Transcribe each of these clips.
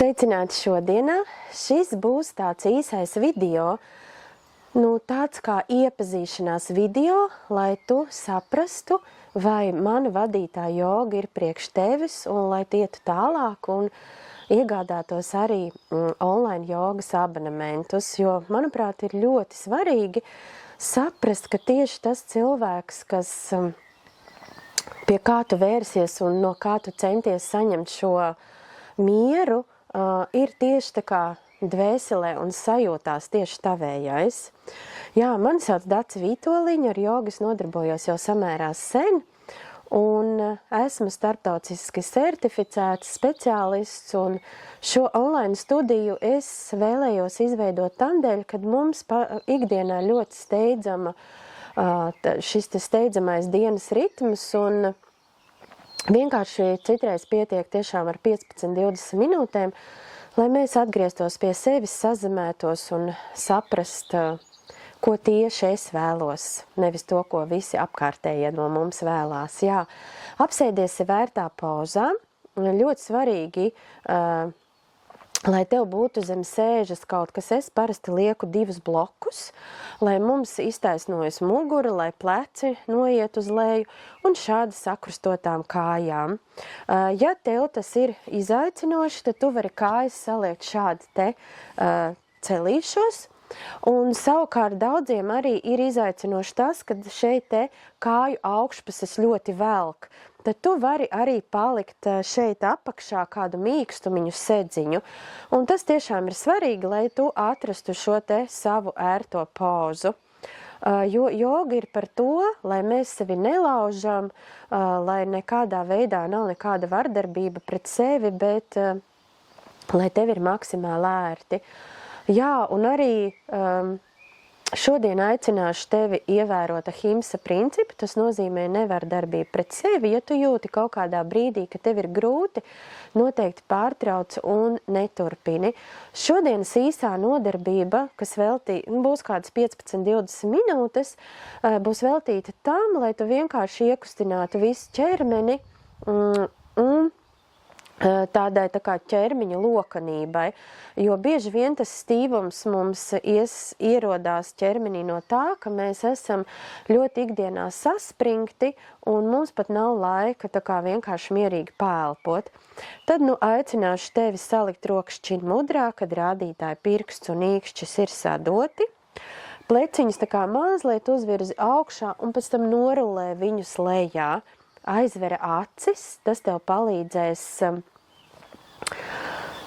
Sveicināti šodienā. Šis būs tāds īsais video, tāds kā iepazīšanās video, lai tu saprastu, vai mana vadītā joga ir priekš tevis un lai tu tālāk un iegādātos arī online jogas abonementus, jo, manuprāt, ir ļoti svarīgi saprast, ka tieši tas cilvēks, kas pie kā tu vērsies un no kā tu centies saņemt šo mieru, ir tieši tā kā dvēselē un sajūtās tieši tavējais. Jā, mani sauc Dace Vītoliņa, ar jogas nodarbojos jau samērā sen, un esmu starptautiski certificēts speciālists, un šo online studiju es vēlējos izveidot tādēļ, kad mums ikdienā ļoti steidzama šis steidzamais dienas ritms, un vienkārši citreiz pietiek tiešām ar 15-20 minūtēm, lai mēs atgrieztos pie sevis, sazemētos un saprast, ko tieši es vēlos, nevis to, ko visi apkārtējie no mums vēlās. Jā, apsēdies vērtā pozā, ļoti svarīgi, lai tev būtu zem sēžas kaut kas, es parasti lieku 2 blokus, lai mums iztaisnojas mugura, lai pleci noiet uz leju un šādi sakrustotām kājām. Ja tev tas ir izaicinoši, tad tu vari kājas saliekt šādi te celīšos, un savukārt daudziem arī ir izaicinoši tas, kad šeit te kāju augšpuses ļoti velk. Tad tu vari arī palikt šeit apakšā kādu mīkstumiņu sedziņu. Un tas tiešām ir svarīgi, lai tu atrastu šo te savu ērto pozu. Jo joga ir par to, lai mēs sevi nelaužam, lai nekādā veidā nav nekāda vardarbība pret sevi, bet lai tev ir maksimāli ērti. Jā, un arī šodien aicināšu tevi ievērot ahimsa principu, tas nozīmē nevardarbību pret sevi. Ja tu jūti kaut kādā brīdī, ka tev ir grūti, noteikti pārtrauc un neturpini. Šodienas īsā nodarbība, kas būs kādas 15-20 minūtes, būs veltīta tam, lai tu vienkārši iekustinātu visu ķermeni un tādai tā kā ķermeņa lokanībai, jo bieži vien tas stīvums mums ierodās ķermenī no tā, ka mēs esam ļoti ikdienā saspringti un mums pat nav laika tā kā vienkārši mierīgi pāelpot. Tad aicināšu tevi salikt rokšķiņu mudrā, kad rādītāji pirksts un īkšķis ir sadoti. Pleciņus tā kā mazliet uzvirzi augšā un pēc tam norulē viņus lejā. Aizvera acis, tas tev palīdzēs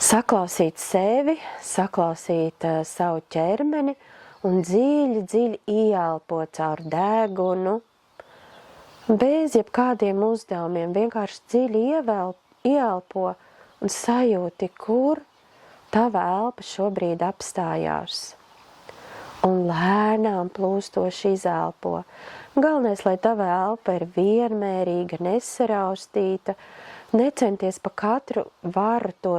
saklausīt sevi, saklausīt savu ķermeni un dziļi ieelpo caur degunu, bez jebkādiem uzdevumiem, vienkārši dziļi ieelpo un sajūti, kur tava elpa šobrīd apstājās. Un lēnām plūstoši izelpo. Galvenais, lai tava elpa ir vienmērīga, nesaraustīta, necenties pa katru varu to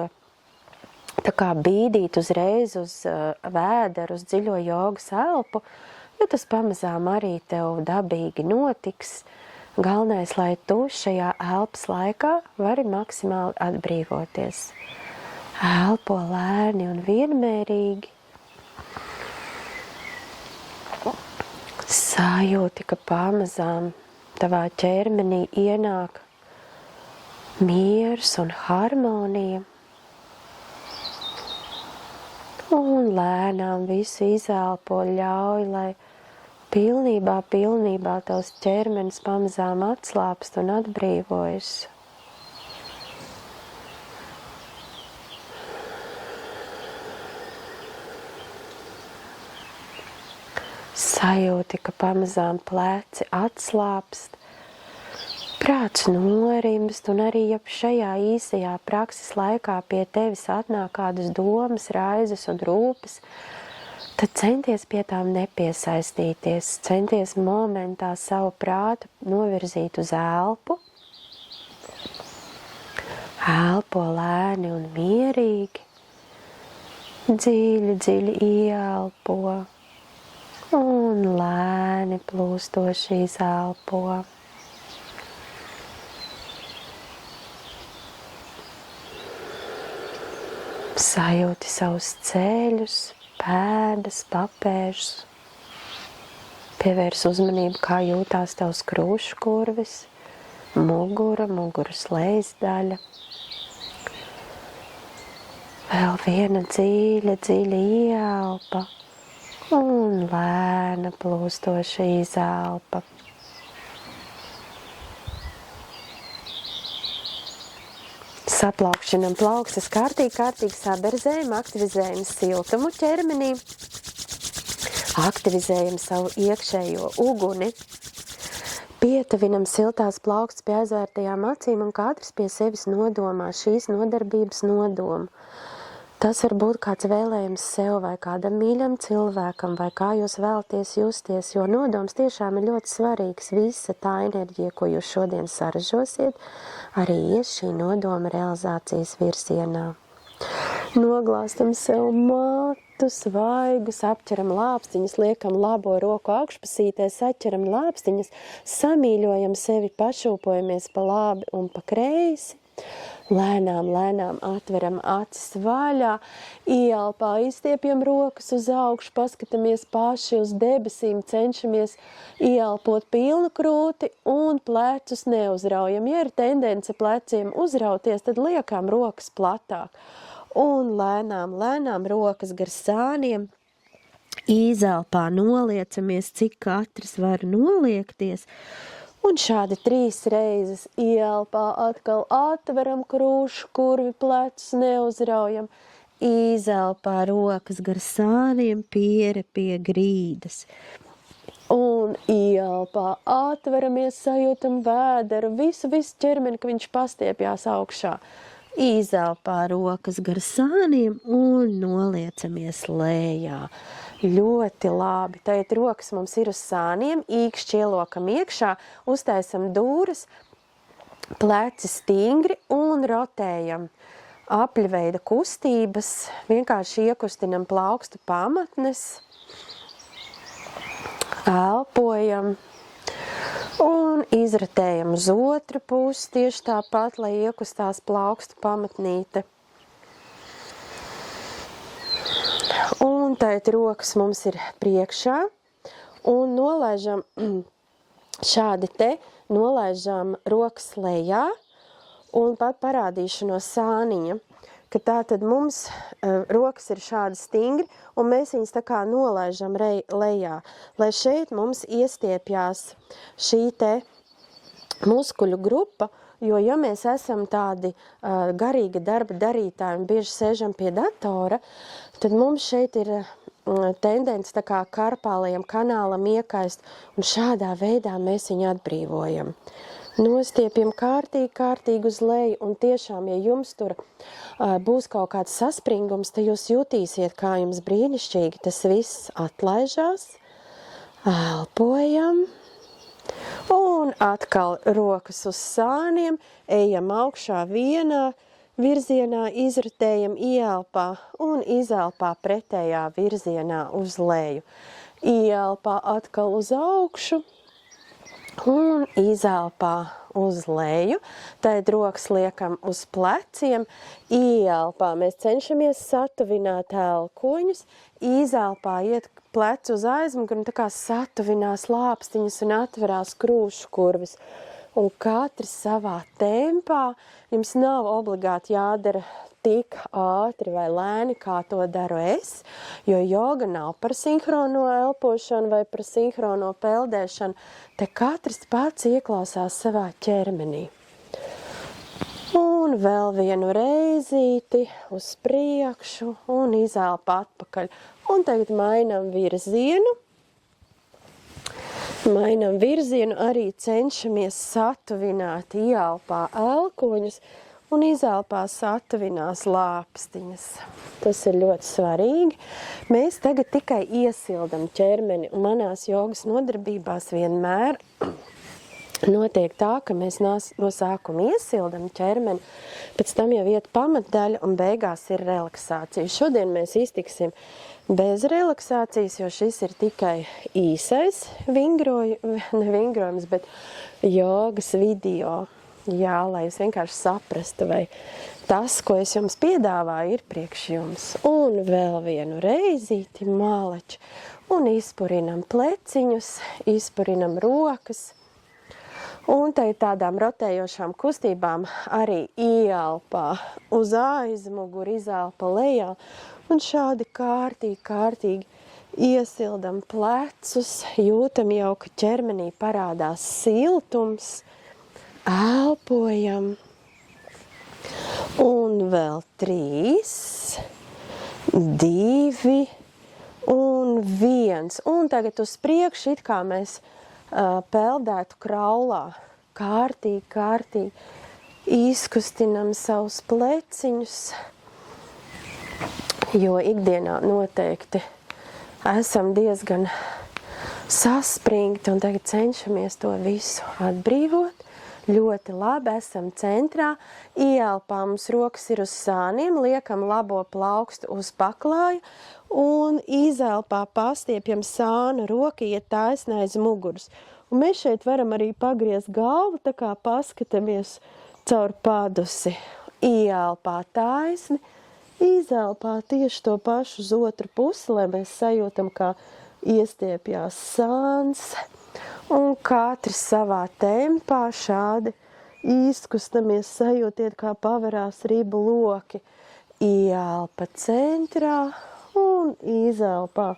tā kā bīdīt uzreiz uz vēderu, uz dziļo jogas elpu, jo tas pamazām arī tev dabīgi notiks. Galvenais, lai tu šajā elpas laikā vari maksimāli atbrīvoties. Elpo lēni un vienmērīgi. Sajūti, ka pamazām tavā ķermenī ienāk miers un harmonija. Un lēnām visu izelpo, ļauj, lai pilnībā tavs ķermenis pamazām atslāpst un atbrīvojas. Sajūti, ka pamazām pleci atslāpst, prāts norimst, un arī, ja šajā īsajā prakses laikā pie tevis atnāk kādas domas, raizes un rūpes, tad centies pie tām nepiesaistīties, centies momentā savu prātu novirzīt uz elpu. Elpo lēni un mierīgi, dziļi ieelpo. Un lēni plūstoši izelpo. Sajūti savus ceļus, pēdas, papēžus. Pievērs uzmanību, kā jūtās tavs krūškurvis, mugura, muguras lejasdaļa. Vēl viena dziļa ieelpa un lēna plūstoša izelpa. Saplaukšķinam plaukstas kārtīgi saberzējam, aktivizējam siltumu ķermenī, aktivizējam savu iekšējo uguni, pietavinam siltās plaukstas pie aizvērtajām acīm un katrs pie sevis nodomā šīs nodarbības nodomu. Tas var būt kāds vēlējums sev vai kādam mīļam cilvēkam, vai kā jūs vēlaties justies, jo nodoms tiešām ir ļoti svarīgs. Visa tā enerģija, ko jūs šodien saražosiet, arī ies šī nodoma realizācijas virzienā. Noglāstam sev matus, vaigus, apķeram lāpstiņas, liekam labo roku augšpusītē, saķeram lāpstiņas, samīļojam sevi, pašūpojamies pa labi un pa kreisi. Lēnām atveram acis vaļā, ieelpā izstiepjam rokas uz augšu, paskatāmies paši uz debesīm, cenšamies ieelpot pilnu krūti un plecus neuzraujam. Ja ir tendence pleciem uzrauties, tad liekam rokas platāk. Un lēnām rokas gar sāniem, izelpā noliecamies, cik katrs var noliekties. Un šādi 3 reizes ieelpā atkal atveram krūšu kurvi, plecus neuzraujam, izelpā rokas gar sāniem, piere pie grīdas. Un ieelpā atveramies, sajūtam vēderu, visu ķermeni, ka viņš pastiepjās augšā. Izelpā rokas gar sāniem un noliecamies lejā. Ļoti labi. Tagad rokas mums ir uz sāniem, īkšķi ielokam iekšā, uztaisam dūras, pleci stingri un rotējam. Apļveida kustības, vienkārši iekustinam plaukstu pamatnes, elpojam un izratējam uz otru pusi tieši tāpat, lai iekustās plaukstu pamatnīte. Un tagad rokas mums ir priekšā un nolaižam šādi te, nolaižam rokas lejā un pat parādīšu no sāniņa, ka tā tad mums rokas ir šādi stingri un mēs viņas tā kā nolaižam lejā, lai šeit mums iestiepjās šī te muskuļu grupa. Jo, ja mēs esam tādi garīga darba darītāji un bieži sēžam pie datora, tad mums šeit ir tendence tā kā karpālajam kanālam iekaist, un šādā veidā mēs viņu atbrīvojam. Nostiepjam kārtīgi uz leju, un tiešām, ja jums tur būs kaut kāds saspringums, tad jūs jutīsiet, kā jums brīnišķīgi tas viss atlaižās, elpojam. Un atkal rokas uz sāniem, ejam augšā vienā virzienā, izratējam ieelpā un izelpā pretējā virzienā uz leju. Ieelpā atkal uz augšu un izelpā uz leju. Tad rokas liekam uz pleciem, ieelpā mēs cenšamies satuvināt elkoņus, izelpā iet plecu uz aizmuguri un tā kā satuvinās lāpstiņas un atverās krūšu kurvis. Un katrs savā tempā, jums nav obligāti jādara tik ātri vai lēni, kā to daru es, jo joga nav par sinhrono elpošanu vai par sinhrono peldēšanu, te katrs pats ieklausās savā ķermenī. Un vēl vienu reizīti uz priekšu un izelpa atpakaļ. Un tagad mainam virzienu. Arī cenšamies satuvināt ieelpā elkoņus un izelpā satuvinās lāpstiņas. Tas ir ļoti svarīgi. Mēs tagad tikai iesildam ķermeni, un manās jogas nodarbībās vienmēr notiek tā, ka mēs no sākuma iesildam ķermeni, pēc tam jau iet pamatdaļa un beigās ir relaksācija. Šodien mēs iztiksim bez relaksācijas, jo šis ir tikai īsais vingrojums, bet jogas video. Jā, lai jūs vienkārši saprastu, vai tas, ko es jums piedāvāju, ir priekš jums. Un vēl vienu reizīti malači. Un izpurinam pleciņus, izpurinam rokas. Un tai tādām rotējošām kustībām arī ieelpā uz aizmuguri, izelpa lejā. Un šādi kārtīgi iesildam plecus, jūtam jau, ka ķermenī parādās siltums, elpojam. Un vēl 3, 2 un 1. Un tagad uz priekšu it kā mēs peldētu kraulā. Kārtīgi izkustinam savus pleciņus, jo ikdienā noteikti esam diezgan saspringti un tagad cenšamies to visu atbrīvot. Ļoti labi, esam centrā, ieelpā mums rokas ir uz sāniem, liekam labo plaukstu uz paklāju un izelpā pastiepjam sānu, roka iet taisni aiz muguras. Un mēs šeit varam arī pagriezt galvu, tā kā paskatāmies caur padusi. Ieelpā taisni, izelpā tieši to pašu uz otru pusi, lai mēs sajūtam, kā iestiepjās sāns. Un katrs savā tempā šādi izkustamies, sajūtiet, kā paverās ribu loki. Ieelpa centrā un izelpā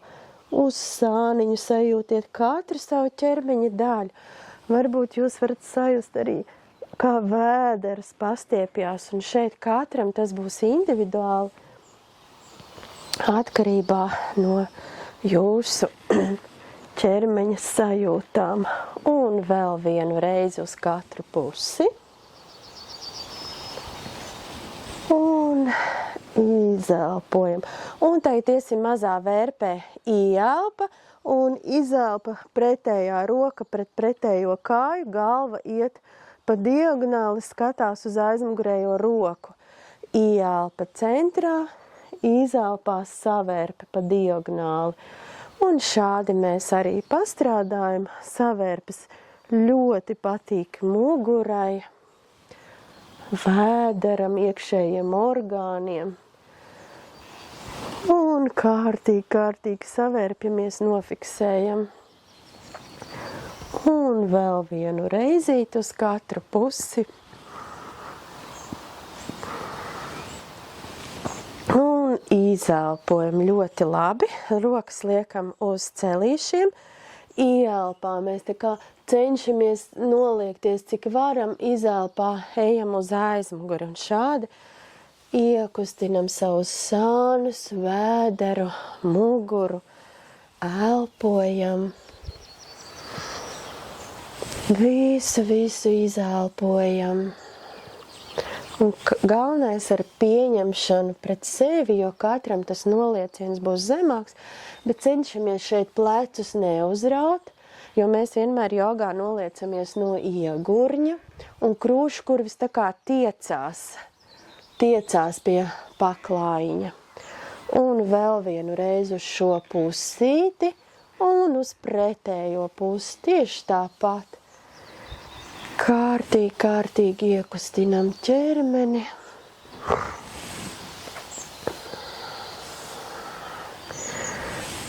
uz sāniņu, sajūtiet katru savu ķermeņa daļu. Varbūt jūs varat sajust arī, kā vēderas pastiepjās, un šeit katram tas būs individuāli atkarībā no jūsu ķermeņa sajūtām. Un vēl vienu reizi uz katru pusi. Un izelpojam. Un tagad iesim mazā vērpē ieelpa un izelpa pretējā roka pret pretējo kāju, galva iet pa diagonāli, skatās uz aizmugurējo roku. Ieelpa centrā, izelpā savērpe pa diagonāli. Un šādi mēs arī pastrādājam, savērpes ļoti patīk mugurai, vēderam, iekšējiem orgāniem. Un kārtīgi savērpjamies, nofiksējam. Un vēl vienu reizīti uz katru pusi. Izelpojam ļoti labi, rokas liekam uz celīšiem, ieelpā mēs tā kā cenšamies noliekties, cik varam, izelpā ejam uz aizmuguri un šādi iekustinam savus sānus, vēderu, muguru, elpojam, visu izelpojam. Un galvenais ar pieņemšanu pret sevi, jo katram tas nolieciens būs zemāks, bet cenšamies šeit plecus neuzraut, jo mēs vienmēr jogā noliecamies no iegurņa, un krūškurvis tā kā tiecās pie paklājiņa. Un vēl vienu reizi uz šo pusīti un uz pretējo pusi tieši tāpat. Kārtīgi iekustinam ķermeni.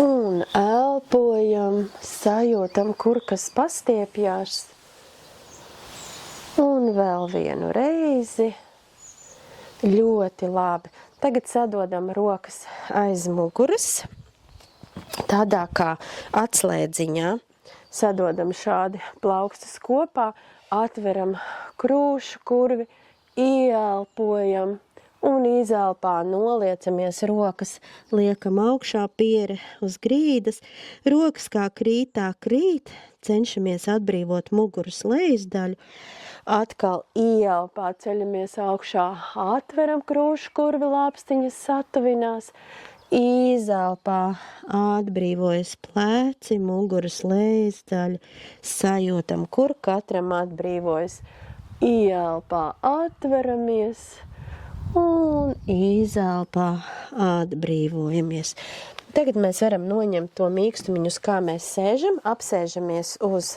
Un elpojam, sajūtam, kur kas pastiepjās. Un vēl vienu reizi. Ļoti labi. Tagad sadodam rokas aiz muguras. Tādā kā atslēdziņā. Sadodam šādi plaukstus kopā. Atveram krūšu kurvi, ieelpojam un izelpā noliecamies rokas, liekam augšā piere uz grīdas, rokas kā krītā krīt, cenšamies atbrīvot muguras lejas daļu, atkal ieelpā ceļamies augšā, atveram krūšu kurvi, lāpstiņas satuvinās, izelpā atbrīvojas pleci, muguras lejas daļa, sajūtam, kur katram atbrīvojas. Ieelpā atveramies un izelpā atbrīvojamies. Tagad mēs varam noņemt to mīkstumiņu, kā mēs sēžam, apsēžamies uz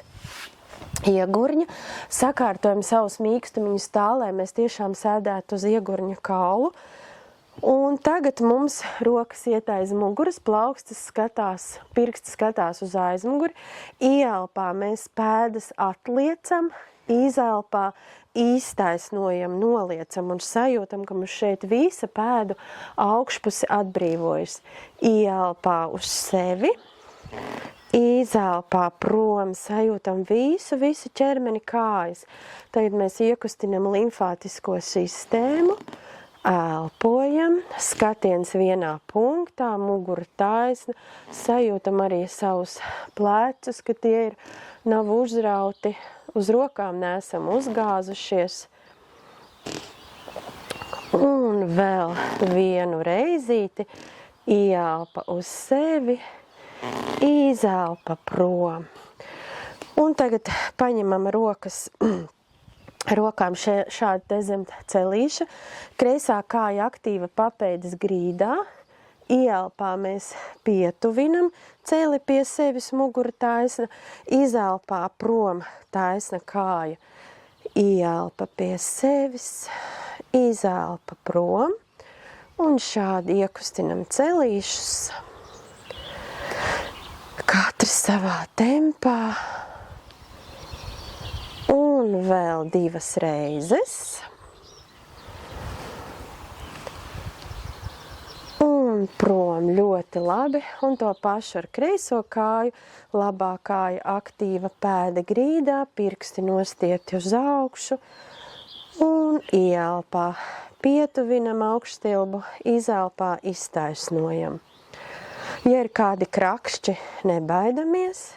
iegurņa, sakārtojam savus mīkstumiņus tā, lai mēs tiešām sēdētu uz iegurņa kaulu. Un tagad mums rokas iet aiz muguras, plaukstas skatās, pirksti skatās uz aizmuguri. Ieelpā mēs pēdas atliecam, izelpā īstaisnojam, noliecam un sajūtam, ka mums šeit visa pēdu augšpuse atbrīvojas. Ieelpā uz sevi, izelpā prom, sajūtam visu ķermeni kājas. Tagad mēs iekustinam limfātisko sistēmu. Elpojam, skatiens vienā punktā, mugura taisna, sajūtam arī savus plecus, ka tie nav uzrauti, uz rokām neesam uzgāzušies. Un vēl vienu reizīti, ieelpa uz sevi, izelpa prom. Un tagad paņemam rokām šādi te zem celīša, kreisā kāja aktīva papēdas grīdā, ieelpā mēs pietuvinam, celi pie sevis mugura taisna, izelpā prom taisna kāja, ieelpa pie sevis, izelpa prom, un šādi iekustinam celīšus, katrs savā tempā. Un vēl 2 reizes. Un prom ļoti labi. Un to pašu ar kreiso kāju. Labā kāja aktīva pēda grīdā, pirksti nostiepti uz augšu. Un ieelpā pietuvinam augšstilbu, izelpā iztaisnojam. Ja ir kādi krakšķi, nebaidamies.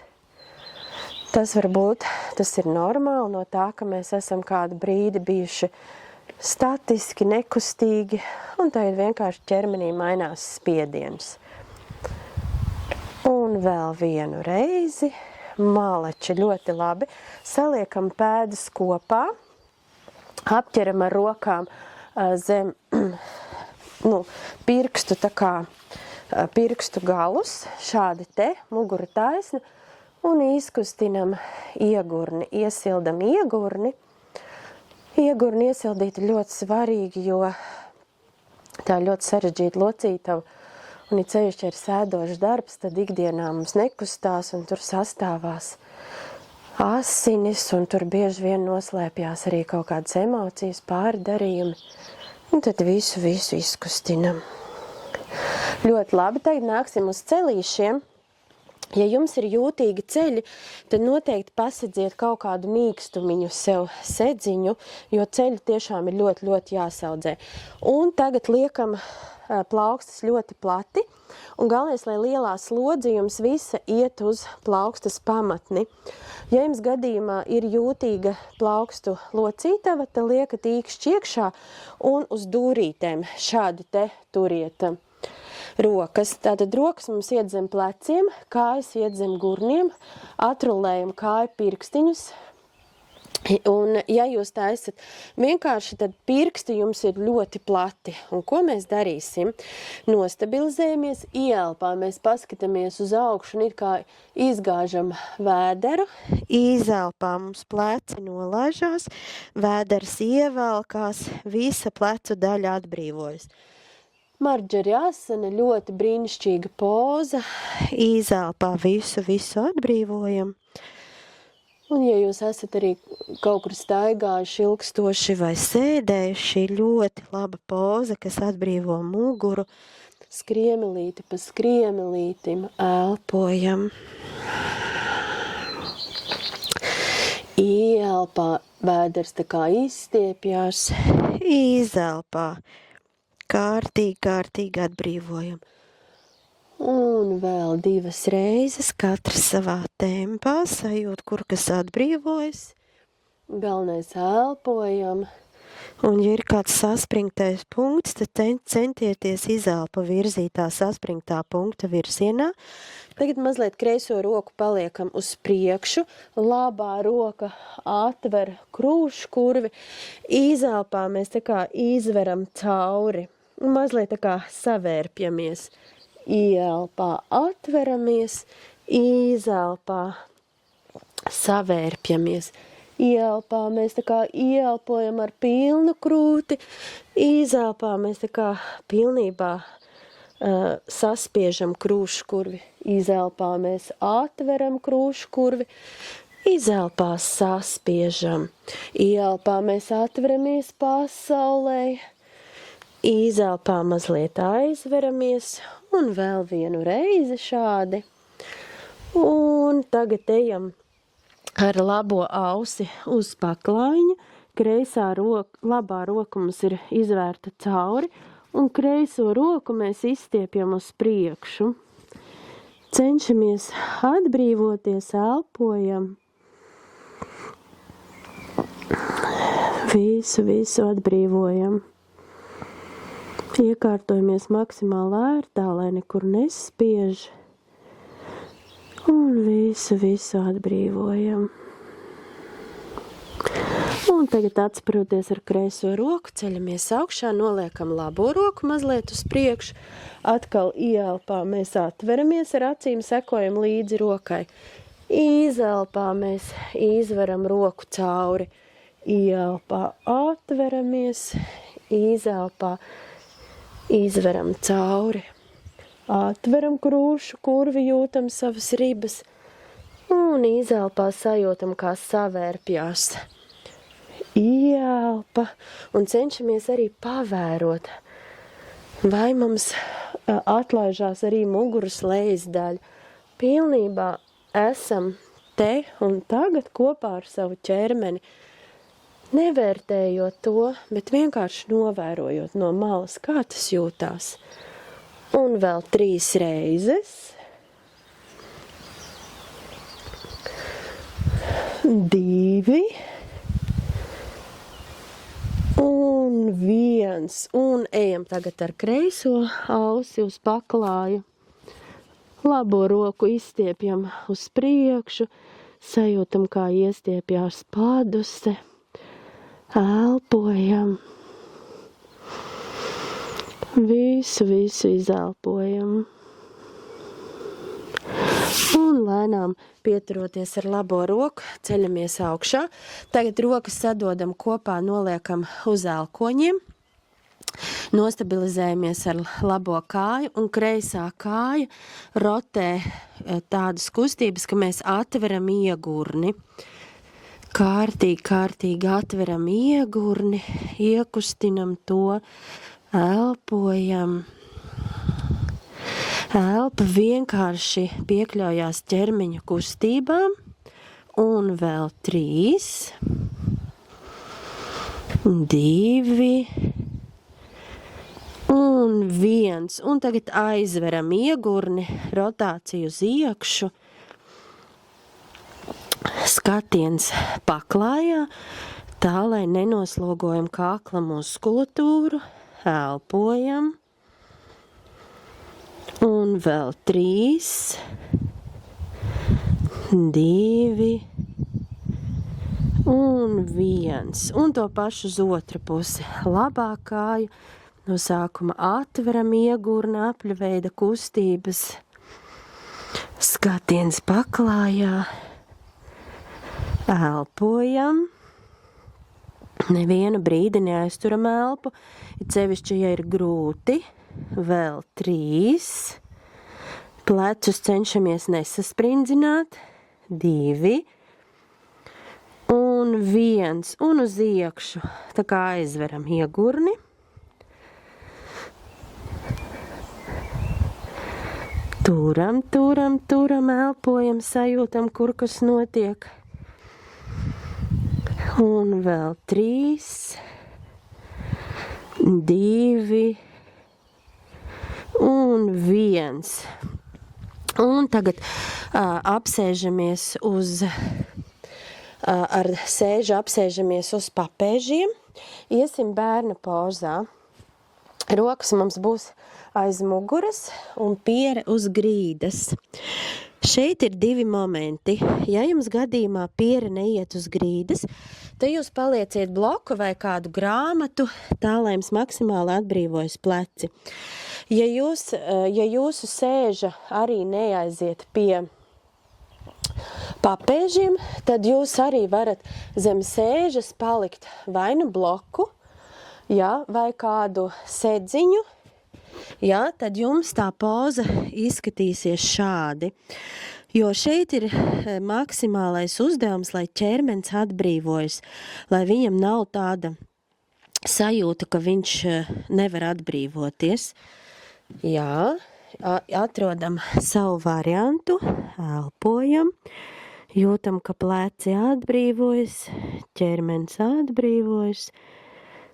Tas ir normāli no tā, ka mēs esam kādu brīdi bijuši statiski, nekustīgi, un tagad vienkārši ķermenī mainās spiediens. Un vēl vienu reizi, maleči ļoti labi, saliekam pēdas kopā, apķeram ar rokām zem pirkstu, pirkstu galus, šādi te, mugura taisna, un izkustinam iegurni, iesildam iegurni. Iegurni iesildīt ir ļoti svarīgi, jo tā ļoti sarežģīta locītava, un ja ceļšķi ir sēdošs darbs, tad ikdienā mums nekustās, un tur sastāvās asinis, un tur bieži vien noslēpjās arī kaut kādas emocijas, pārdarījumi, un tad visu izkustinam. Ļoti labi, tagad nāksim uz celīšiem. Ja jums ir jūtīgi ceļi, tad noteikti pasedziet kaut kādu mīkstumiņu sev sedziņu, jo ceļi tiešām ir ļoti jāsaudzē. Un tagad liekam plaukstas ļoti plati, un galvenais, lai lielā slodze jums visa iet uz plaukstas pamatni. Ja jums gadījumā ir jūtīga plaukstu locītava, tad liekat īkšķi iekšā un uz dūrītēm šādi te turiet rokas. Tātad rokas mums iet zem pleciem, kājas iet zem gurniem, atrulējam kāju pirkstiņus. Un ja jūs tā esat vienkārši, tad pirksti jums ir ļoti plati. Un ko mēs darīsim? Nostabilizējamies, ieelpā mēs paskatāmies uz augšu un it kā izgāžam vēderu. Izelpā mums pleci nolaižās, vēders ievelkās, visa plecu daļa atbrīvojas. Marģariasana, ļoti brīnišķīga poza, izelpā visu atbrīvojam. Un ja jūs esat arī kaut kur staigājuši ilgstoši vai sēdējuši, ļoti laba poza, kas atbrīvo muguru, skriemelīti pa skriemelītim, elpojam. Ieelpā vēders tā kā izstiepjās, izelpā. Kārtīgi atbrīvojam. Un vēl 2 reizes, katrs savā tempā, sajūt, kur kas atbrīvojas. Galvenais elpojam. Un ja ir kāds saspringtais punkts, tad centieties izelpa virzīt tā saspringtā punkta virzienā. Tagad mazliet kreiso roku paliekam uz priekšu, labā roka atver krūškurvi, izelpā mēs tā kā izveram cauri. Mazliet tā kā savērpjamies. Ieelpā atveramies, izelpā savērpjamies. Ieelpā mēs tā kā ieelpojam ar pilnu krūti, izelpā mēs tā kā pilnībā saspiežam krūškurvi. Izelpā mēs atveram krūškurvi, izelpā saspiežam. Ielpā mēs atveramies pasaulē, izelpā mazliet aizveramies un vēl vienu reizi šādi. Un tagad ejam ar labo ausi uz paklājiņa. Labā roka mums ir izvērta cauri, un kreiso roku mēs izstiepjam uz priekšu. Cenšamies atbrīvoties, elpojam. Visu atbrīvojam. Iekārtojamies maksimāli ērtā, lai nekur nespiež. Un visu atbrīvojam. Un tagad atsparoties ar kreiso roku, ceļamies augšā, noliekam labo roku mazliet uz priekšu. Atkal ieelpā mēs atveramies ar acīm, sekojam līdzi rokai. Izelpā mēs izveram roku cauri. Ieelpā atveramies, izelpā izveram cauri. Atveram krūšu kurvi, jūtam savas ribas un izelpā sajūtam, kā savērpjās. Ieelpa un cenšamies arī pavērot, vai mums atlaižās arī muguras lejas daļa. Pilnībā esam te un tagad kopā ar savu ķermeni, nevērtējot to, bet vienkārši novērojot no malas, kā tas jūtās. Un vēl 3 reizes. 2. Un 1. Un ejam tagad ar kreiso ausi uz paklāju. Labo roku izstiepjam uz priekšu. Sajūtam, kā iestiepjās paduse. Elpojam. Visu izelpojam. Un lēnām pieturoties ar labo roku, ceļamies augšā. Tagad rokas sadodam kopā, noliekam uz elkoņiem. Nostabilizējamies ar labo kāju un kreisā kāja rotē tādas kustības, ka mēs atveram iegurni. Kārtīgi atveram iegurni, iekustinam to. Elpojam. Elpa vienkārši piekļaujās ķermeņa kustībām. Un vēl 3. 2. Un 1. Un tagad aizveram iegurni, rotāciju uz iekšu. Skatiens paklājā, tā, lai nenoslogojam kakla muskulatūru. Elpojam. Un vēl 3. 2. Un 1. Un to pašu uz otru pusi. Labā kāju. No sākuma atveram iegurni, apļveida kustības. Skatiens paklājā. Elpojam. Nevienu brīdi neaizturam elpu, it sevišķi, ja ir grūti. Vēl 3. Plecus cenšamies nesaspringdzināt. 2. Un 1. Un uz iekšu. Tā kā aizveram iegurni. Turam, elpojam, sajūtam, kur kas notiek. Un vēl 3. 2. Un 1. Un tagad apsēžamies ar sēžu apsēžamies uz papēžiem. Iesim bērna pozā. Rokas mums būs aiz muguras un piere uz grīdas. Šeit ir 2 momenti. Ja jums gadījumā piere neiet uz grīdas, tad jūs palieciet bloku vai kādu grāmatu, tā lai jums maksimāli atbrīvojas pleci. Ja jūsu sēža arī neaiziet papēžiem, tad jūs arī varat zem sēžas palikt vai nu bloku, ja, vai kādu sedziņu, ja, tad jums tā poza izskatīsies šādi. Jo šeit ir maksimālais uzdevums, lai ķermenis atbrīvojas, lai viņam nav tāda sajūta, ka viņš nevar atbrīvoties. Jā, atrodam savu variantu, elpojam, jūtam, ka pleci atbrīvojas, ķermenis atbrīvojas,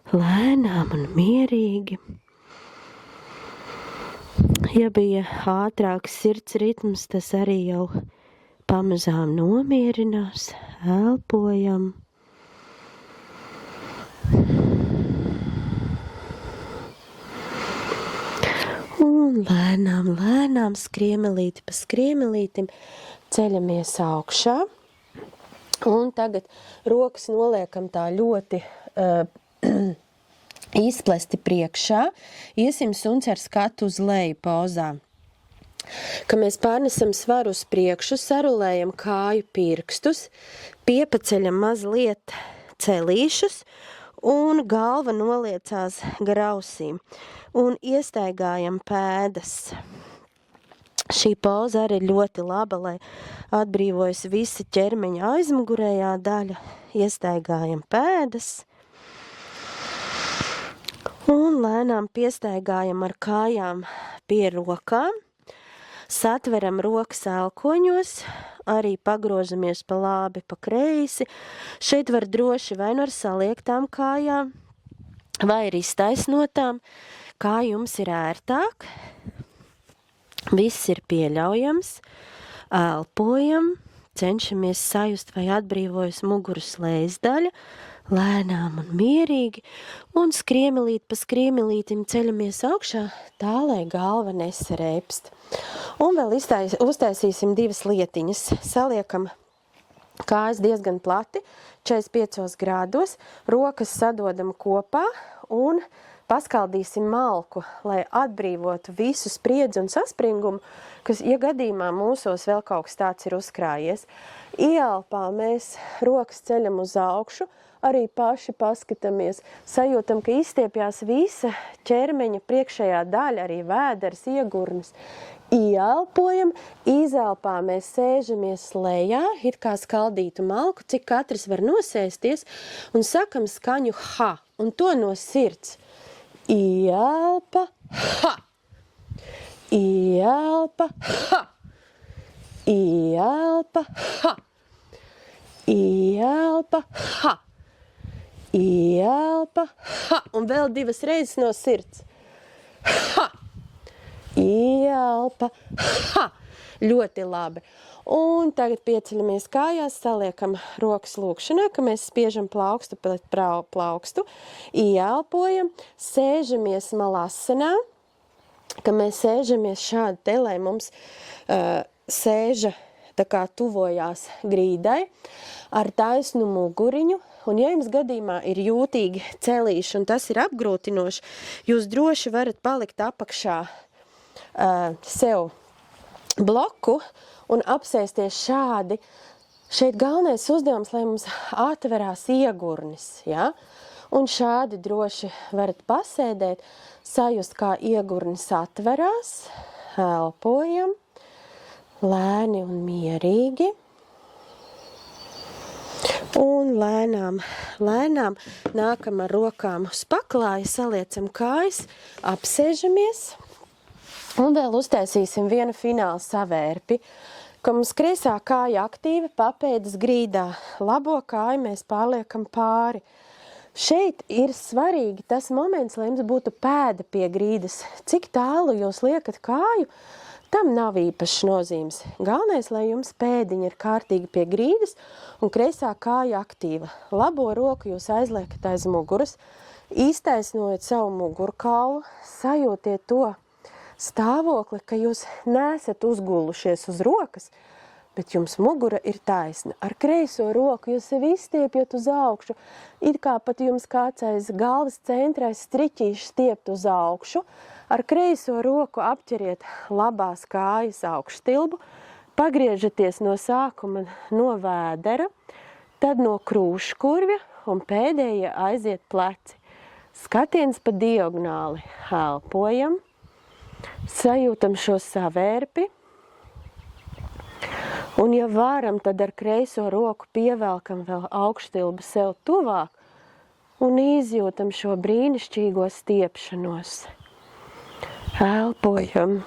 lēnām un mierīgi. Ja bija ātrāks sirds ritms, tas arī jau pamazām nomierinās, elpojam. Un lēnām skriemelīti pa skriemelītim ceļamies augšā. Un tagad rokas noliekam tā ļoti izplesti priekšā, iesim suns ar skatu uz leju pozā. Kad mēs pārnesam svaru uz priekšu, sarulējam kāju pirkstus, piepaceļam mazliet celīšus un galva noliecās gar ausīm un iestaigājam pēdas. Šī poza arī ļoti laba, lai atbrīvojas visa ķermeņa aizmugurējā daļa, iestaigājam pēdas. Un lēnām piestaigājam ar kājām pie rokām, satveram rokas elkoņos, arī pagrožamies pa labi, pa kreisi. Šeit var droši vai nu ar saliektām kājām, vai ar iztaisnotām, kā jums ir ērtāk. Viss ir pieļaujams, elpojam, cenšamies sajust, vai atbrīvojas muguras lejasdaļa, lēnām un mierīgi, un skriemelīt pa skriemelītim ceļamies augšā, tā, lai galva nesareipst. Un vēl uztaisīsim divas lietiņas. Saliekam kājas diezgan plati, 45 grādos, rokas sadodam kopā un paskaldīsim malku, lai atbrīvotu visu spriedzi un saspringumu, kas, ja gadījumā mūsos vēl kaut kas tāds ir uzkrājies. Ieelpā mēs rokas ceļam uz augšu, arī paši paskatāmies, sajūtam, ka izstiepjās visa ķermeņa priekšējā daļa, arī vēders, iegurnis. Ieelpojam, izelpā mēs sēžamies lejā, it kā skaldītu malku, cik katrs var nosēsties, un sakam skaņu ha, un to no sirds. Ieelpa, ha! Ieelpa, ha! Ieelpa, ha! Ieelpa, ha! Ieelpa, ha! Un vēl divas reizes no sirds. Ha! Ieelpa, ha! Ļoti labi. Un tagad pieceļamies kājās, saliekam rokas lūkšanā, ka mēs spiežam plaukstu pret plaukstu. Ieelpojam, sēžamies malasanā, ka mēs sēžamies šādi te, lai mums sēža tā kā tuvojās grīdai ar taisnu muguriņu. Un ja jums gadījumā ir jūtīgi celīši un tas ir apgrūtinoši, jūs droši varat palikt apakšā sev bloku un apsēsties šādi. Šeit galvenais uzdevums, lai mums atverās iegurnis, ja? Un šādi droši varat pasēdēt, sajust, kā iegurnis atverās, elpojam, lēni un mierīgi. Un lēnām nākam ar rokām uz paklāju, saliecam kājas, apsēžamies un vēl uztaisīsim vienu finālu savērpi, ka mums kreisā kāja aktīva papēdas grīdā, labo kāju mēs pārliekam pāri. Šeit ir svarīgi tas moments, lai jums būtu pēda pie grīdas. Cik tālu jūs liekat kāju, tam nav īpašs nozīmes. Galvenais, lai jums pēdiņa ir kārtīgi pie grīdas un kreisā kāja aktīva. Labo roku jūs aizliekat aiz muguras, iztaisnojat savu mugurkaulu, sajūtiet to stāvokli, ka jūs neesat uzgulušies uz rokas, bet jums mugura ir taisna. Ar kreiso roku jūs sevi izstiepjat uz augšu, it kā pat jums kāds aiz galvas centra aiz striķīši stiept uz augšu. Ar kreiso roku apķeriet labās kājas augšstilbu, pagriežaties no sākuma no vēdera, tad no krūškurvja un pēdējie aiziet pleci. Skatiens pa diagonāli, elpojam, sajūtam šo savērpi, un ja varam, tad ar kreiso roku pievelkam vēl augštilbu sev tuvāk un izjūtam šo brīnišķīgo stiepšanos. Elpojam.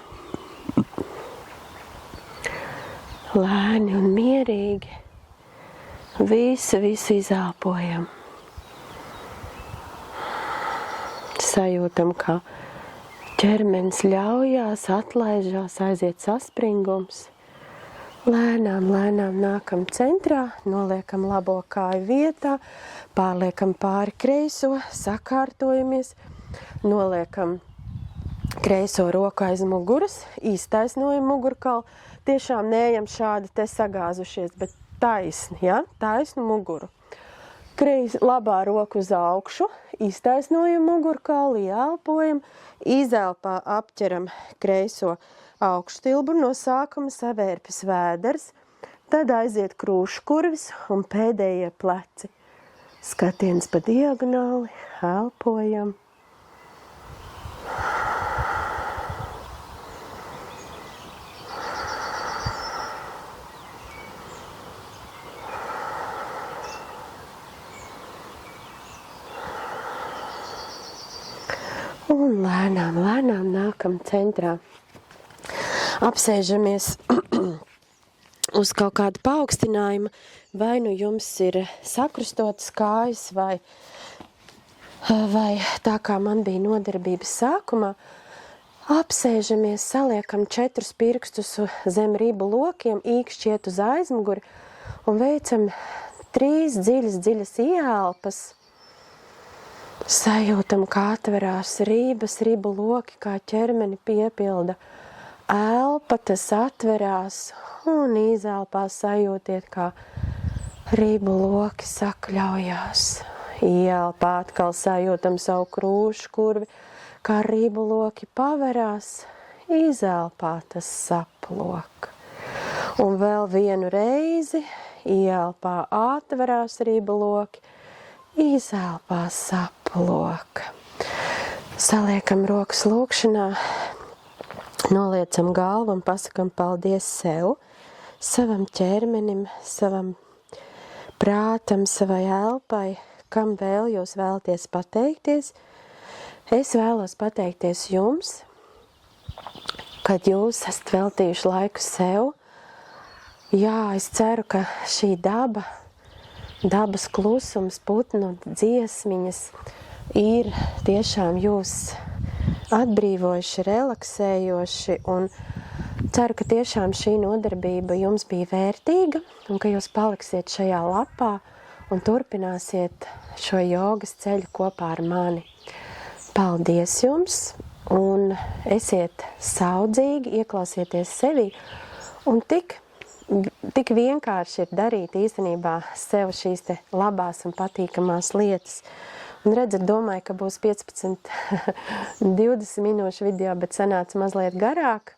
Lēni un mierīgi. Visu izelpojam. Sajūtam, kā ķermenis ļaujās, atlaižās, aiziet saspringums. Lēnām nākam centrā, noliekam labo kāju vietā, pārliekam pāri kreiso, sakārtojamies, noliekam kreiso roku aiz muguras, iztaisnojam mugurkaulu, tiešām neejam šādi te sagāzušies, bet taisni, ja? Taisnu muguru. Labā roku uz augšu, iztaisnojam mugurkaulu, ielpojam, izelpā apķeram kreiso augštilbu, no sākuma savērpis vēders, tad aiziet krūškurvis un pēdējie pleci. Skatiens pa diagonāli, elpojam. Un lēnām nākam centrā. Apsēžamies uz kaut kādu paaugstinājumu, vai nu jums ir sakrustotas kājas, vai tā kā man bija nodarbības sākumā, apsēžamies, saliekam 4 pirkstus zem ribu lokiem, īkšķiet uz aizmuguri un veicam 3 dziļas ieelpas. Sajūtam, kā atverās rības, ribu loki, kā ķermeni piepilda elpa, tas atverās un izelpā sajūtiet, kā ribu loki sakļaujās. Ielpā atkal sajūtam savu krūškurvi, kā ribu loki paverās, izelpā tas saplok. Un vēl vienu reizi, ielpā atverās ribu loki, izelpā saplok. Saliekam rokas lūkšanā, noliecam galvu un pasakam paldies sev, savam ķermenim, savam prātam, savai elpai, kam vēl jūs vēlaties pateikties. Es vēlos pateikties jums, kad jūs esat veltījuši laiku sev. Jā, es ceru, ka šī dabas klusums, putnu dziesmiņas ir tiešām jūs atbrīvojuši, relaksējoši, un ceru, ka tiešām šī nodarbība jums bija vērtīga un ka jūs paliksiet šajā lapā un turpināsiet šo jogas ceļu kopā ar mani. Paldies jums un esiet saudzīgi, ieklausieties sevī un tik vienkārši ir darīt īstenībā sev šīs te labās un patīkamās lietas. Un redzat, domāju, ka būs 15-20 minūšu video, bet sanāca mazliet garāk.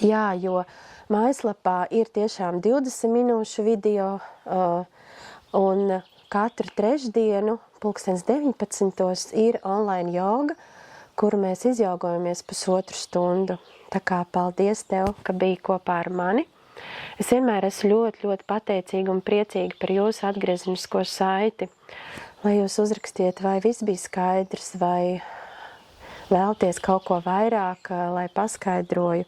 Jā, jo mājaslapā ir tiešām 20 minūšu video un katru trešdienu 19:00 ir online joga, kuru mēs izjogojamies 1,5 stundu. Tā kā paldies tev, ka biji kopā ar mani. Es vienmēr esmu ļoti pateicīga un priecīga par jūsu atgriezenisko saiti, lai jūs uzrakstiet, vai viss bija skaidrs, vai vēlties kaut ko vairāk, lai paskaidroju.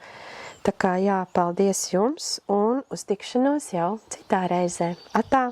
Tā kā jā, paldies jums un uz tikšanos jau citā reizē. Atā!